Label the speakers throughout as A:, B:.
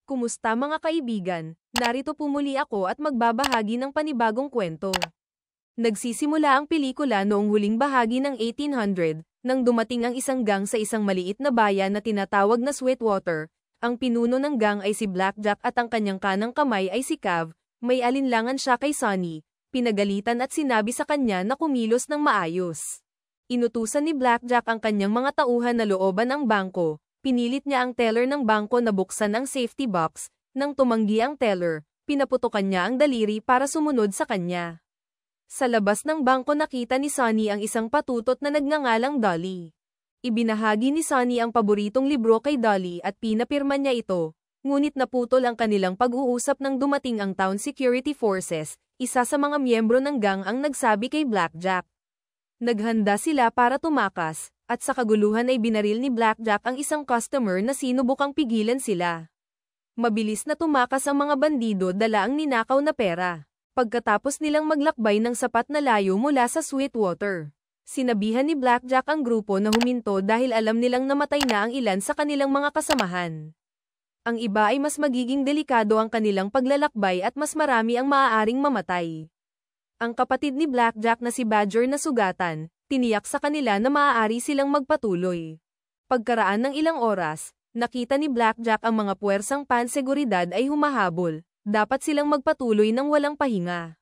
A: Kumusta mga kaibigan? Narito po muli ako at magbabahagi ng panibagong kwento. Nagsisimula ang pelikula noong huling bahagi ng 1800, nang dumating ang isang gang sa isang maliit na bayan na tinatawag na Sweetwater. Ang pinuno ng gang ay si Blackjack at ang kanyang kanang kamay ay si Cav. May alinlangan siya kay Sonny, pinagalitan at sinabi sa kanya na kumilos ng maayos. Inutusan ni Blackjack ang kanyang mga tauhan na looban ang bangko. Pinilit niya ang teller ng bangko na buksan ang safety box. Nang tumanggi ang teller, pinaputukan niya ang daliri para sumunod sa kanya. Sa labas ng bangko nakita ni Sonny ang isang patutot na nagngangalang Dolly. Ibinahagi ni Sonny ang paboritong libro kay Dolly at pinapirma niya ito, ngunit naputol ang kanilang pag-uusap nang dumating ang Town Security Forces. Isa sa mga miyembro ng gang ang nagsabi kay Blackjack. Naghanda sila para tumakas, at sa kaguluhan ay binaril ni Blackjack ang isang customer na sinubukang pigilan sila. Mabilis na tumakas ang mga bandido dala ang ninakaw na pera. Pagkatapos nilang maglakbay ng sapat na layo mula sa Sweetwater, sinabihan ni Blackjack ang grupo na huminto dahil alam nilang namatay na ang ilan sa kanilang mga kasamahan. Ang iba ay mas magiging delikado ang kanilang paglalakbay at mas marami ang maaaring mamatay. Ang kapatid ni Blackjack na si Badger na sugatan, tiniyak sa kanila na maaari silang magpatuloy. Pagkaraan ng ilang oras, nakita ni Blackjack ang mga puwersang panseguridad ay humahabol. Dapat silang magpatuloy ng walang pahinga.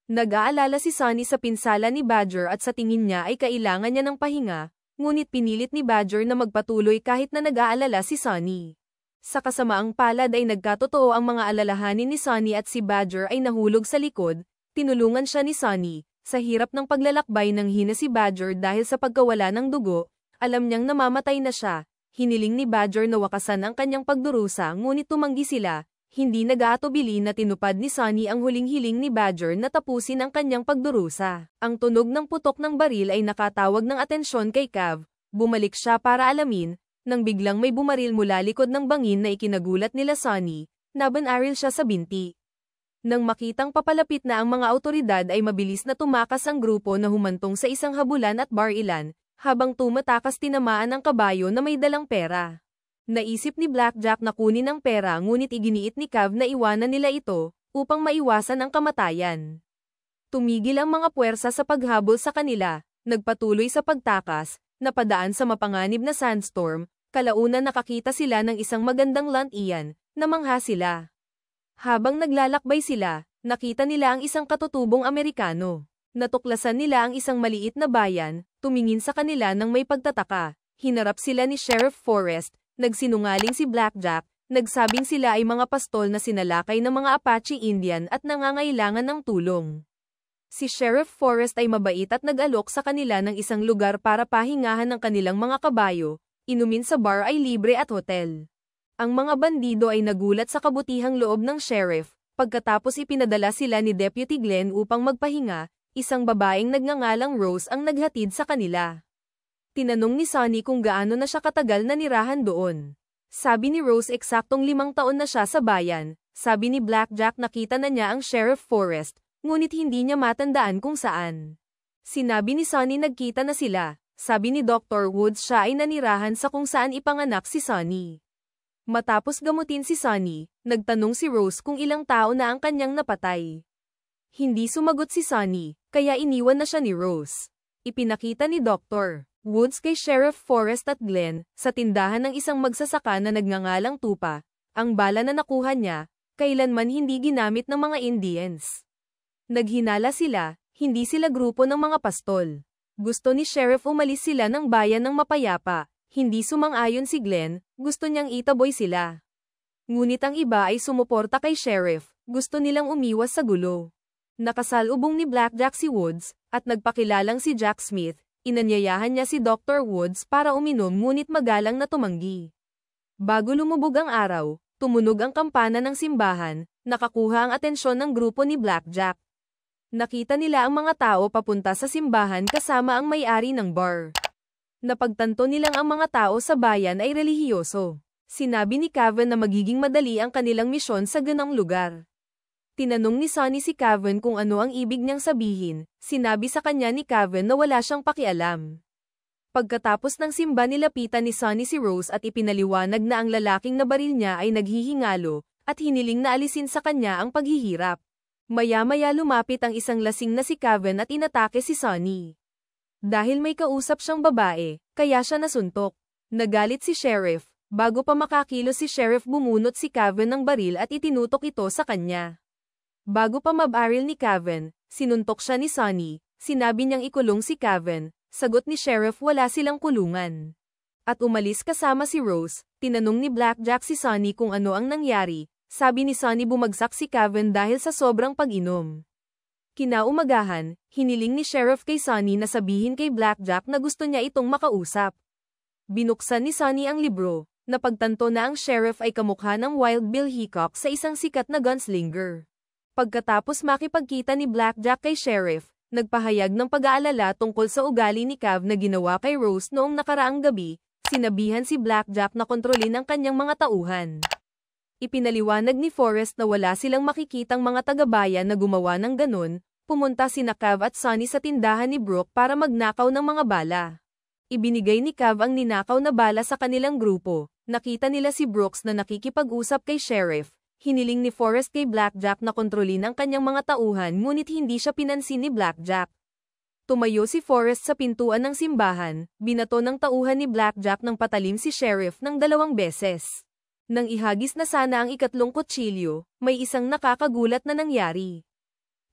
A: Nag-aalala si Sonny sa pinsala ni Badger at sa tingin niya ay kailangan niya ng pahinga, ngunit pinilit ni Badger na magpatuloy kahit na nag-aalala si Sonny. Sa kasamaang palad ay nagkatotoo ang mga alalahanin ni Sonny at si Badger ay nahulog sa likod. Tinulungan siya ni Sonny. Sa hirap ng paglalakbay nang hina si Badger dahil sa pagkawala ng dugo, alam niyang namamatay na siya. Hiniling ni Badger na wakasan ang kanyang pagdurusa ngunit tumanggi sila. Hindi nag-aatubili na tinupad ni Sonny ang huling hiling ni Badger na tapusin ang kanyang pagdurusa. Ang tunog ng putok ng baril ay nakatawag ng atensyon kay Cav. Bumalik siya para alamin, nang biglang may bumaril mula likod ng bangin na ikinagulat nila Sonny. Nabanaril siya sa binti. Nang makitang papalapit na ang mga awtoridad ay mabilis na tumakas ang grupo na humantong sa isang habulan at barilan, habang tumatakas tinamaan ang kabayo na may dalang pera. Naisip ni Blackjack na kunin ang pera ngunit iginiit ni Cav na iwanan nila ito, upang maiwasan ang kamatayan. Tumigil ang mga puwersa sa paghabol sa kanila, nagpatuloy sa pagtakas, napadaan sa mapanganib na sandstorm, kalaunan nakakita sila ng isang magandang lantian, namangha sila. Habang naglalakbay sila, nakita nila ang isang katutubong Amerikano. Natuklasan nila ang isang maliit na bayan, tumingin sa kanila ng may pagtataka. Hinarap sila ni Sheriff Forrest, nagsinungaling si Blackjack, nagsabing sila ay mga pastol na sinalakay ng mga Apache Indian at nangangailangan ng tulong. Si Sheriff Forrest ay mabait at nag-alok sa kanila ng isang lugar para pahingahan ng kanilang mga kabayo, inumin sa bar ay libre at hotel. Ang mga bandido ay nagulat sa kabutihang loob ng sheriff, pagkatapos ipinadala sila ni Deputy Glenn upang magpahinga, isang babaeng nagngangalang Rose ang naghatid sa kanila. Tinanong ni Sonny kung gaano na siya katagal na nirahan doon. Sabi ni Rose eksaktong 5 taon na siya sa bayan. Sabi ni Blackjack nakita na niya ang Sheriff Forrest, ngunit hindi niya matandaan kung saan. Sinabi ni Sonny nagkita na sila. Sabi ni Dr. Woods siya ay nanirahan sa kung saan ipanganak si Sonny. Matapos gamutin si Sonny, nagtanong si Rose kung ilang tao na ang kanyang napatay. Hindi sumagot si Sonny, kaya iniwan na siya ni Rose. Ipinakita ni Dr. Woods kay Sheriff Forrest at Glenn, sa tindahan ng isang magsasaka na nagngangalang Tupa, ang bala na nakuha niya, kailanman hindi ginamit ng mga Indians. Naghinala sila, hindi sila grupo ng mga pastol. Gusto ni Sheriff umalis sila ng bayan ng mapayapa. Hindi sumang-ayon si Glenn, gusto niyang itaboy sila. Ngunit ang iba ay sumuporta kay Sheriff, gusto nilang umiwas sa gulo. Nakasalubong ni Blackjack si Woods, at nagpakilalang si Jack Smith, inanyayahan niya si Dr. Woods para uminom ngunit magalang na tumanggi. Bago lumubog ang araw, tumunog ang kampana ng simbahan, nakakuha ang atensyon ng grupo ni Blackjack. Nakita nila ang mga tao papunta sa simbahan kasama ang may-ari ng bar. Napagtanto nilang ang mga tao sa bayan ay relihiyoso. Sinabi ni Cavan na magiging madali ang kanilang misyon sa ganang lugar. Tinanong ni Sonny si Cavan kung ano ang ibig niyang sabihin, sinabi sa kanya ni Cavan na wala siyang pakialam. Pagkatapos ng simba nilapitan ni Sonny si Rose at ipinaliwanag na ang lalaking nabaril niya ay naghihingalo, at hiniling na alisin sa kanya ang paghihirap. Maya-maya lumapit ang isang lasing na si Kevin at inatake si Sonny. Dahil may kausap siyang babae, kaya siya nasuntok. Nagalit si Sheriff. Bago pa makakilos si Sheriff bumunot si Kevin ng baril at itinutok ito sa kanya. Bago pa mabaril ni Kevin, sinuntok siya ni Sonny, sinabi niyang ikulong si Kevin, sagot ni Sheriff wala silang kulungan. At umalis kasama si Rose, tinanong ni Blackjack si Sonny kung ano ang nangyari, sabi ni Sonny bumagsak si Kevin dahil sa sobrang pag-inom. Kinaumagahan, hiniling ni Sheriff kay Sonny na sabihin kay Blackjack na gusto niya itong makausap. Binuksan ni Sonny ang libro. Napagtanto na ang sheriff ay kamukha ng Wild Bill Hickok sa isang sikat na gunslinger. Pagkatapos makipagkita ni Blackjack kay sheriff, nagpahayag ng pag-aalala tungkol sa ugali ni Kev na ginawa kay Rose noong nakaraang gabi, sinabihan si Blackjack na kontrolin ang kanyang mga tauhan. Ipinaliwanag ni Forrest na wala silang makikitang mga taga-bayan na gumawa ng ganun, pumunta sina Kev at Sonny sa tindahan ni Brooke para magnakaw ng mga bala. Ibinigay ni Kev ang ninakaw na bala sa kanilang grupo. Nakita nila si Brooks na nakikipag-usap kay Sheriff. Hiniling ni Forrest kay Blackjack na kontrolin ang kanyang mga tauhan ngunit hindi siya pinansin ni Blackjack. Tumayo si Forrest sa pintuan ng simbahan, binato ng tauhan ni Blackjack ng patalim si Sheriff ng 2 beses. Nang ihagis na sana ang ikatlong kutsilyo, may isang nakakagulat na nangyari.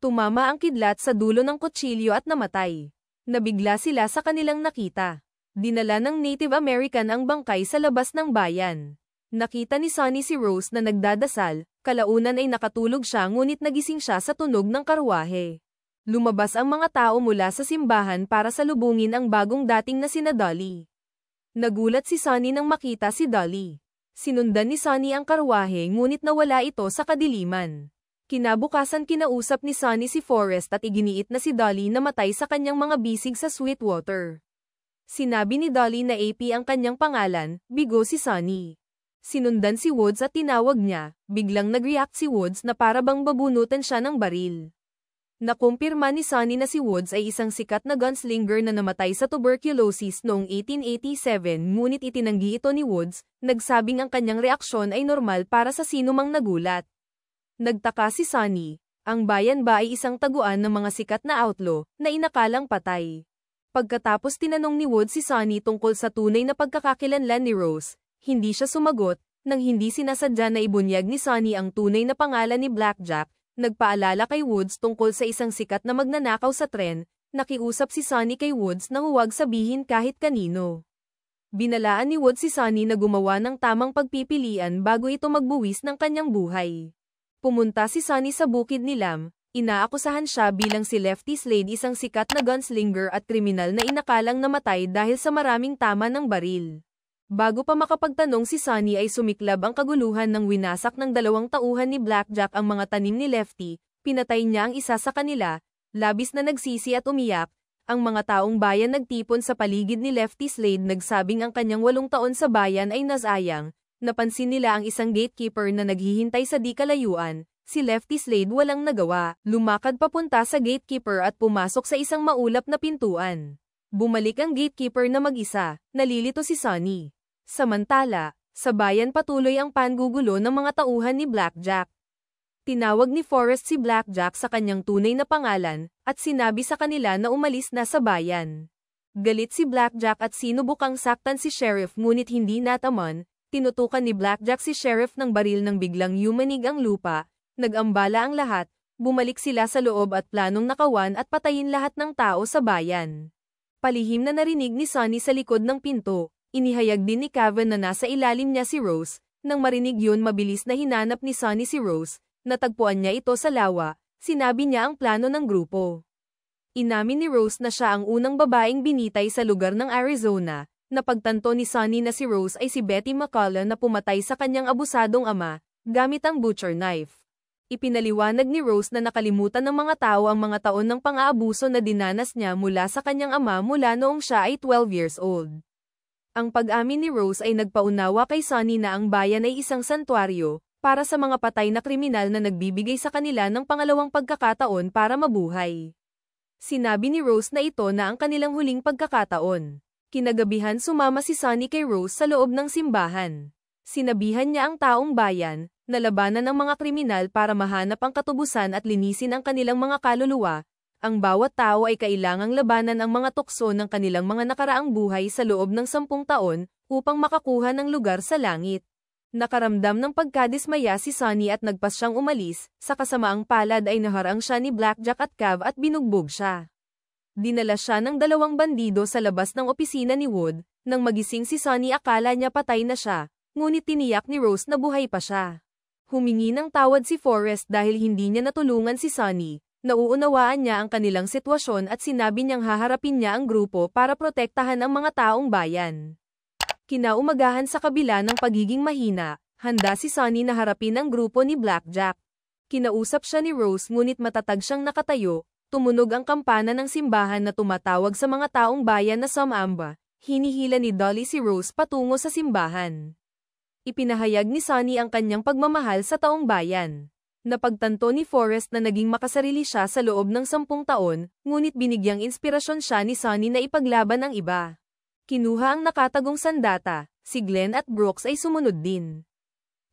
A: Tumama ang kidlat sa dulo ng kutsilyo at namatay. Nabigla sila sa kanilang nakita. Dinala ng Native American ang bangkay sa labas ng bayan. Nakita ni Sonny si Rose na nagdadasal, kalaunan ay nakatulog siya ngunit nagising siya sa tunog ng karwahe. Lumabas ang mga tao mula sa simbahan para salubungin ang bagong dating na sina Dolly. Nagulat si Sonny nang makita si Dolly. Sinundan ni Sonny ang karwahe ngunit nawala ito sa kadiliman. Kinabukasan kinausap ni Sonny si Forrest at iginiit na si Dolly na matay sa kanyang mga bisig sa Sweetwater. Sinabi ni Dolly na AP ang kanyang pangalan, bigo si Sonny. Sinundan si Woods at tinawag niya, biglang nag-react si Woods na para bang babunutan siya ng baril. Nakumpirma ni Sonny na si Woods ay isang sikat na gunslinger na namatay sa tuberculosis noong 1887 ngunit itinanggi ito ni Woods, nagsabing ang kanyang reaksyon ay normal para sa sinumang nagulat. Nagtaka si Sonny, ang bayan ba ay isang taguan ng mga sikat na outlaw na inakalang patay? Pagkatapos tinanong ni Woods si Sonny tungkol sa tunay na pagkakakilanlan ni Rose, hindi siya sumagot, nang hindi sinasadya na ibunyag ni Sonny ang tunay na pangalan ni Blackjack, nagpaalala kay Woods tungkol sa isang sikat na magnanakaw sa tren, nakiusap si Sonny kay Woods na huwag sabihin kahit kanino. Binalaan ni Woods si Sonny na gumawa ng tamang pagpipilian bago ito magbuwis ng kanyang buhay. Pumunta si Sonny sa bukid ni Lam. Inaakusahan siya bilang si Lefty Slade isang sikat na gunslinger at kriminal na inakalang namatay dahil sa maraming tama ng baril. Bago pa makapagtanong si Sonny ay sumiklab ang kaguluhan ng winasak ng 2 tauhan ni Blackjack ang mga tanim ni Lefty, pinatay niya ang isa sa kanila, labis na nagsisi at umiyak, ang mga taong bayan nagtipon sa paligid ni Lefty Slade nagsabing ang kanyang 8 taon sa bayan ay nasayang, napansin nila ang isang gatekeeper na naghihintay sa di kalayuan. Si Lefty Slade walang nagawa, lumakad papunta sa gatekeeper at pumasok sa isang maulap na pintuan. Bumalik ang gatekeeper na mag-isa, nalilito si Sonny. Samantala, sa bayan patuloy ang pangugulo ng mga tauhan ni Blackjack. Tinawag ni Forrest si Blackjack sa kanyang tunay na pangalan, at sinabi sa kanila na umalis na sa bayan. Galit si Blackjack at sinubukang saktan si Sheriff ngunit hindi nataman, tinutukan ni Blackjack si Sheriff ng baril nang biglang yumanig ang lupa. Nag-ambala ang lahat, bumalik sila sa loob at planong nakawan at patayin lahat ng tao sa bayan. Palihim na narinig ni Sonny sa likod ng pinto, inihayag din ni Kevin na nasa ilalim niya si Rose, nang marinig yun mabilis na hinanap ni Sonny si Rose, natagpuan niya ito sa lawa, sinabi niya ang plano ng grupo. Inamin ni Rose na siya ang unang babaeng binitay sa lugar ng Arizona, napagtanto ni Sonny na si Rose ay si Betty McCullough na pumatay sa kanyang abusadong ama, gamit ang butcher knife. Ipinaliwanag ni Rose na nakalimutan ng mga tao ang mga taon ng pang-aabuso na dinanas niya mula sa kanyang ama mula noong siya ay 12 years old. Ang pag-amin ni Rose ay nagpaunawa kay Sonny na ang bayan ay isang santuaryo, para sa mga patay na kriminal na nagbibigay sa kanila ng pangalawang pagkakataon para mabuhay. Sinabi ni Rose na ito na ang kanilang huling pagkakataon. Kinagabihan sumama si Sunny kay Rose sa loob ng simbahan. Sinabihan niya ang taong bayan na labanan ng mga kriminal para mahanap ang katubusan at linisin ang kanilang mga kaluluwa. Ang bawat tao ay kailangang labanan ang mga tukso ng kanilang mga nakaraang buhay sa loob ng 10 taon upang makakuha ng lugar sa langit. Nakaramdam ng pagkadismaya si Sunny at nagpas siyang umalis, sa kasamaang palad ay naharang siya ni Blackjack at Cav at binugbog siya. Dinala siya ng 2 bandido sa labas ng opisina ni Wood. Nang magising si Sunny akala niya patay na siya, ngunit tiniyak ni Rose na buhay pa siya. Humingi ng tawad si Forrest dahil hindi niya natulungan si Sunny. Nauunawaan niya ang kanilang sitwasyon at sinabi niyang haharapin niya ang grupo para protektahan ang mga taong bayan. Kinaumagahan sa kabila ng pagiging mahina, handa si Sunny na harapin ang grupo ni Blackjack. Kinausap siya ni Rose ngunit matatag siyang nakatayo, tumunog ang kampana ng simbahan na tumatawag sa mga taong bayan na sumamba. Hinihila ni Dolly si Rose patungo sa simbahan. Ipinahayag ni Sunny ang kanyang pagmamahal sa taong bayan. Napagtanto ni Forrest na naging makasarili siya sa loob ng 10 taon, ngunit binigyang inspirasyon siya ni Sunny na ipaglaban ang iba. Kinuha ang nakatagong sandata, si Glenn at Brooks ay sumunod din.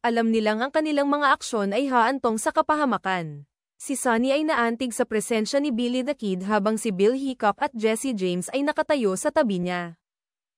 A: Alam nilang ang kanilang mga aksyon ay haantong sa kapahamakan. Si Sunny ay naantig sa presensya ni Billy the Kid habang si Bill Hickok at Jesse James ay nakatayo sa tabi niya.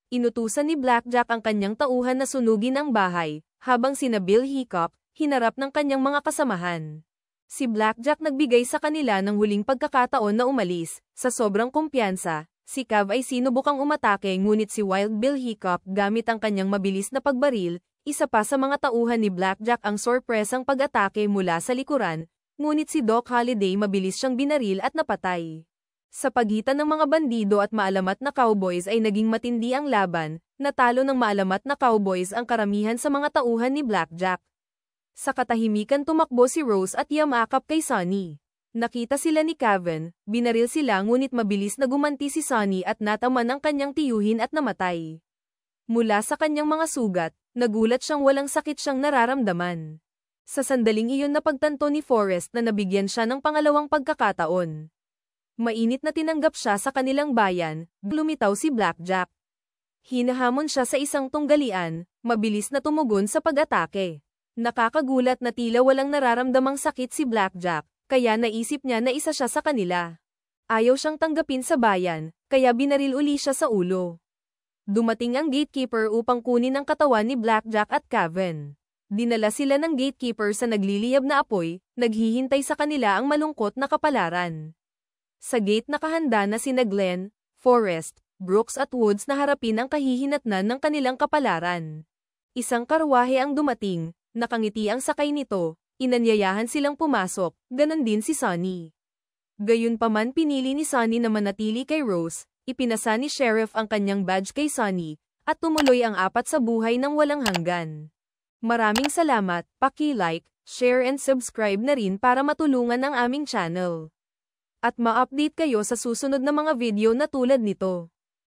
A: Inutusan ni Blackjack ang kanyang tauhan na sunugin ang bahay, habang sina Bill Hickok, hinarap ng kanyang mga kasamahan. Si Blackjack nagbigay sa kanila ng huling pagkakataon na umalis. Sa sobrang kumpiyansa, si Cav ay sinubukang umatake ngunit si Wild Bill Hickok gamit ang kanyang mabilis na pagbaril, isa pa sa mga tauhan ni Blackjack ang sorpresang pag-atake mula sa likuran, ngunit si Doc Holliday mabilis siyang binaril at napatay. Sa pagitan ng mga bandido at maalamat na cowboys ay naging matindi ang laban, natalo ng maalamat na cowboys ang karamihan sa mga tauhan ni Blackjack. Sa katahimikan tumakbo si Rose at yamakap kay Sunny. Nakita sila ni Cavan, binaril sila ngunit mabilis na gumanti si Sunny at nataman ang kanyang tiyuhin at namatay. Mula sa kanyang mga sugat, nagulat siyang walang sakit siyang nararamdaman. Sa sandaling iyon napagtanto ni Forrest na nabigyan siya ng pangalawang pagkakataon. Mainit na tinanggap siya sa kanilang bayan, lumitaw si Blackjack. Hinahamon siya sa isang tunggalian, mabilis na tumugon sa pag-atake. Nakakagulat na tila walang nararamdamang sakit si Blackjack, kaya naisip niya na isa siya sa kanila. Ayaw siyang tanggapin sa bayan, kaya binaril uli siya sa ulo. Dumating ang gatekeeper upang kunin ang katawan ni Blackjack at Cavan. Dinala sila ng gatekeeper sa nagliliyab na apoy, naghihintay sa kanila ang malungkot na kapalaran. Sa gate nakahanda na sina Glenn, Forrest, Brooks at Woods na harapin ang kahihinatnan ng kanilang kapalaran. Isang karwahe ang dumating. Nakangiti ang sakay nito, inanyayahan silang pumasok, ganon din si Sunny. Gayunpaman pinili ni Sunny na manatili kay Rose, ipinasa ni Sheriff ang kanyang badge kay Sunny, at tumuloy ang apat sa buhay ng walang hanggan. Maraming salamat, paki-like, share and subscribe na rin para matulungan ang aming channel. At ma-update kayo sa susunod na mga video na tulad nito.